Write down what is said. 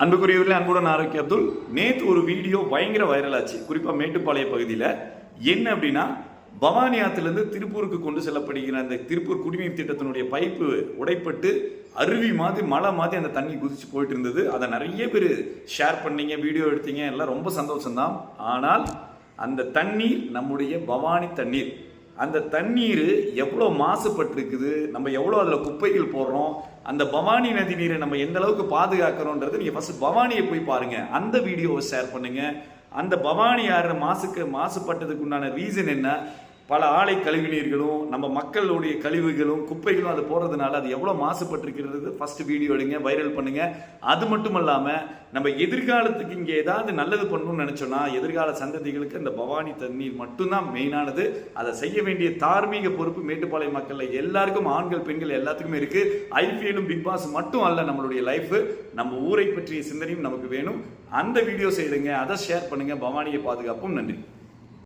அன்புக்குரியவர்களே, அன்புடன் ஆரோக்கிய அப்துல். நேற்று ஒரு வீடியோ பயங்கர வைரல் ஆச்சு, குறிப்பாக மேட்டுப்பாளைய பகுதியில். என்ன அப்படின்னா, பவானி ஆற்றிலிருந்து திருப்பூருக்கு கொண்டு செல்லப்படுகிற அந்த திருப்பூர் குடிநீர் திட்டத்தினுடைய பைப்பு உடைப்பட்டு அருவி மாதிரி மழை மாதிரி அந்த தண்ணி குதிச்சு போயிட்டு இருந்தது. அதை நிறைய பேர் ஷேர் பண்ணீங்க, வீடியோ எடுத்தீங்க, எல்லாம் ரொம்ப சந்தோஷம்தான். ஆனால் அந்த தண்ணீர் நம்முடைய பவானி தண்ணீர். அந்த தண்ணீர் எவ்வளோ மாசுபட்டிருக்குது, நம்ம எவ்வளோ அதில் குப்பைகள் போடுறோம், அந்த பவானி நதி நீரை நம்ம எந்த அளவுக்கு பாதுகாக்கிறோன்றது நீங்கள் ஃபர்ஸ்ட் பவானியை போய் பாருங்க, அந்த வீடியோவை ஷேர் பண்ணுங்க. அந்த பவானி ஆறு மாசுபட்டதுக்கு உண்டான ரீசன் என்ன, பல ஆலை கழிவு நீர்களும் நம்ம மக்களுடைய கழிவுகளும் குப்பைகளும் அது போடுறதுனால அது எவ்வளோ மாசுபட்டிருக்கிறது ஃபர்ஸ்ட் வீடியோ எடுங்க, வைரல் பண்ணுங்க. அது மட்டும் இல்லாமல் நம்ம எதிர்காலத்துக்கு இங்கே ஏதாவது நல்லது பண்ணணும்னு நினைச்சோம்னா எதிர்கால சந்ததிகளுக்கு இந்த பவானி தண்ணீர் மட்டும்தான் மெயினானது. அதை செய்ய வேண்டிய தார்மீக பொறுப்பு மேட்டுப்பாளையம் மக்கள் எல்லாருக்கும், ஆண்கள் பெண்கள் எல்லாத்துக்குமே இருக்கு. ஐபிஎல்லும் பிக் பாஸ் மட்டும் அல்ல, நம்மளுடைய லைஃப், நம்ம ஊரை பற்றிய சிந்தனையும் நமக்கு வேணும். அந்த வீடியோ செய்யுங்க, அதை ஷேர் பண்ணுங்க. பவானியை பாதுகாப்போம். நன்றி.